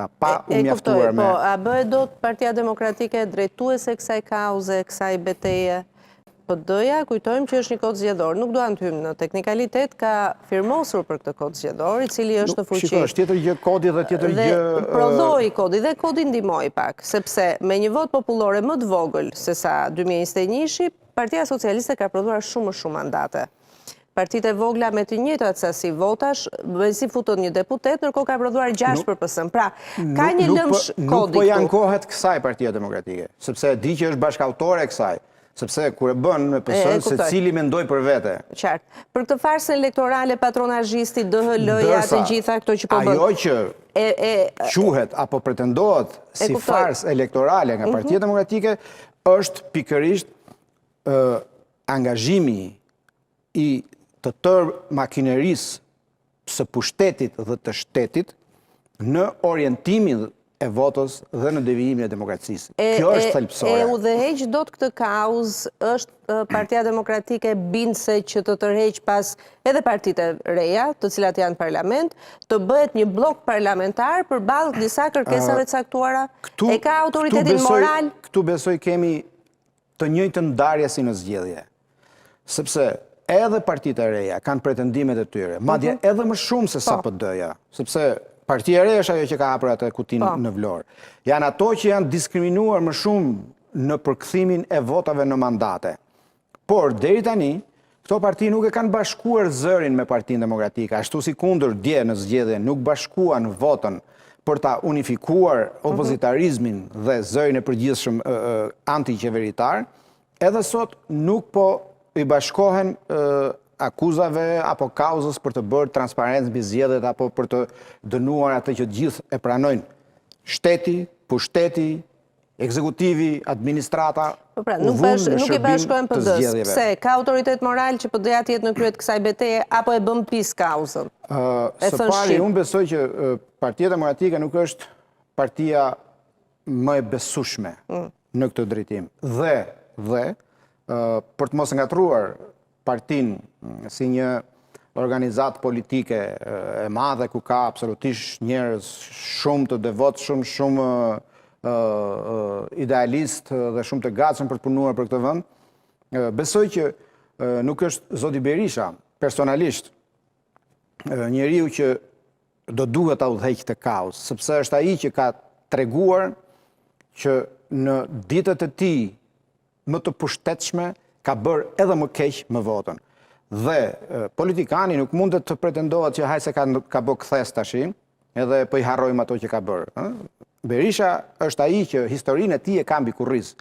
pa u mjaftuar me... A bëhet do të Partia Demokratike drejtuese kësaj kauze, kësaj beteje? PD-ja, kujtojmë që është një kod zgjedhor. Nuk duan të hymë në teknikalitet, ka firmosur për këtë kod zgjedhor, I cili është në fuqi. Shiko, është tjetër gjë kodi dhe tjetër gjë... Dhe prodhoi kodi dhe kodi ndihmoi pak, sepse me një vot popullore më të vogël se sa 2021, Partia Socialiste ka prodhuar shumë mandate. Partitë e vogla me të njëjtat sasi votash, si futën një deputet, ndërkohë ka prodhuar 6 për PS-n. Pra, ka një lëmsh kodi këtu. Nuk po jankohet kësaj Partia Demokratike, sepse di që është bashkautore e kësaj. Sepse kur e bën me PS-n, se cili mendoj për vete. Qartë. Për këtë farsën elektorale, patronazhisti, DHL-ja, të gjitha këto që po bën. Ajo që quhet apo pretendohet si farsë elektorale nga Partia Demokratike është pikërisht angazhimi I të tërë makinerisë së pushtetit dhe të shtetit në orientimin e votës dhe në devijimin e demokracisë. Kjo është thelbësore. E udhëheq do të këtë kauzë është Partia Demokratike bindse që të tërheq pas edhe partitë e reja, të cilat janë parlament, të bëhet një blok parlamentar përballë disa kërkesave të caktuara? E ka autoritetin moral? Këtu besoj kemi të njëjtën ndarje si në zgjedhje. Sepse edhe partitë e reja kanë pretendimet e tyre, madje edhe më shumë se sa PD-ja, sepse Partia e re është ajo që ka hapur atë kutinë në Vlorë. Janë ato që janë diskriminuar më shumë në përkthimin e votave në mandate. Por deri tani, këto parti nuk e kanë bashkuar zërin me Partinë Demokratike, ashtu si kundër dje në zgjedhje nuk bashkuan votën për ta unifikuar opozitarizmin dhe zërin e përgjithshëm antiqeveritar, edhe sot nuk po I bashkohen akuzave apo kauzës për të bërë transparencë mbi zgjedhjet apo për të dënuar atë që gjithë e pranojnë. Shteti, pushteti, ekzekutivi, administrata, nuk I bashkohen PD-s. Pse? Ka autoritet moral që PD-ja të jetë në krye të kësaj beteje apo e bën pis kauzën? Së pari, unë besoj që Partia Demokratike nuk është partia më e besueshme në këtë drejtim. Dhe për të mos ngatruar partinë si një organizat politike e madhe ku ka absolutisht njerëz shumë të devotshëm, shumë idealist dhe shumë të gatshëm për të punuar për këtë vend, besoj që nuk është zoti Berisha personalisht njeriu që do duhet ta udhëheqë këtë kauzë, sepse është ai që ka treguar që në ditët e tij më të pushtetshme ka bërë edhe më keq me votën. Dhe politikani nuk mundet të pretendohet që hajse ka bërë kthes tash, edhe po I harrojmë ato që ka bërë. Berisha është ai që historinë e tij e ka mbi kurriz.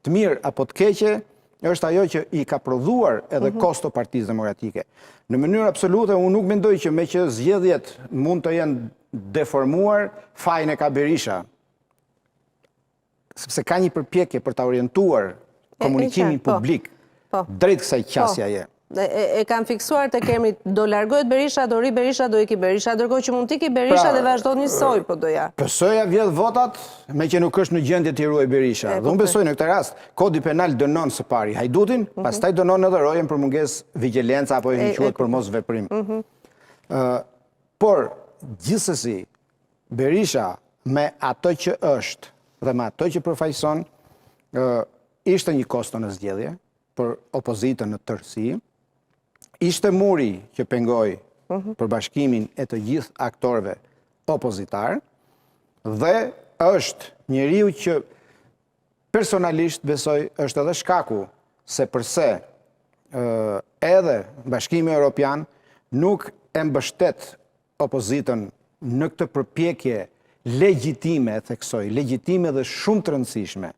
Të mirë apo të keqe, është ajo që I ka prodhuar edhe kosto Partisë Demokratike. Në mënyrë absolute, unë nuk mendoj që me që zgjedhjet mund të jenë deformuar, fajin e ka Berisha. Sepse ka një përpjekje për ta orientuar komunikimin publik drejt kësaj qasjaje. E kanë fiksuar të kemi do largohet Berisha, do ri Berisha, do iki Berisha, ndërkohë që mund t'iki Berisha dhe vazhdo njësoj, po doja. PS-ja vjedh votat me që nuk është në gjendje t'i ruaj Berisha. Dhe unë besoj në këtë rast, kodi penal dënon së pari hajdutin, pastaj dënon edhe rojen për mungesë vigjilenca apo e quhet për mos veprim. Por, gjithsesi, Berisha me ato që është dhe me ato që përfaqëson, ishte një kosto në zgjedhje për opozitën në tërësi, ishte muri që pengoi për bashkimin e të gjithë aktorëve opozitar dhe është njeriu që personalisht besoj është edhe shkaku se përse edhe Bashkimi Evropian nuk e mbështet opozitën në këtë përpjekje legjitime, theksoj, legjitime dhe shumë të rëndësishme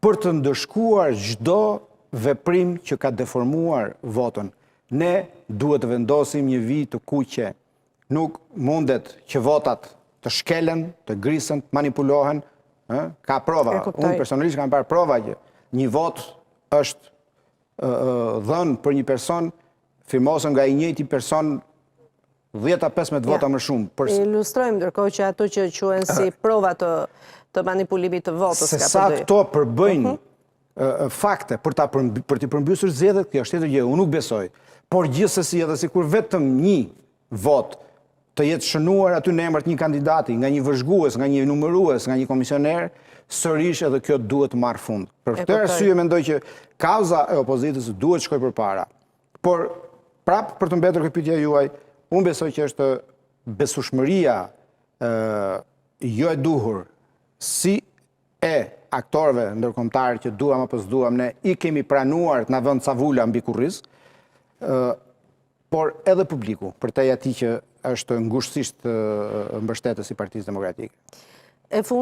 për të ndëshkuar çdo veprim që ka deformuar votën. Ne duhet të vendosim një vijë të kuqe. Nuk mundet që votat të shkelen, të grisen, të manipulohen. Ka prova. Unë personalisht kam parë prova që një vot është dhënë për një person, firmosën nga I njëjti person 10-15 vota më shumë. Ilustrojmë ndërkohë që ato që quhen si prova të manipulimit të votës. Se sa këto përbëjnë fakte për t'i përmbysur zgjedhjet, kjo është tjetër gjë, unë nuk besoj. Por gjithsesi edhe sikur vetëm një vot të jetë shënuar aty në emër të një kandidati, nga një vëzhgues, nga një numërues, nga një komisioner, sërish edhe kjo duhet të marrë fund. Për këtë arsye mendoj që kauza e opozitës duhet shkoj përpara. Por prap për të mbetur pyetja juaj, unë besoj që është besueshmëria jo e duhur si e aktorëve ndërkombëtar që duam apo s'duam ne i kemi pranuar të na vënë cavula mbi kurriz, por edhe publiku, përtej atij që është ngushësisht mbështetës i Partisë Demokratike.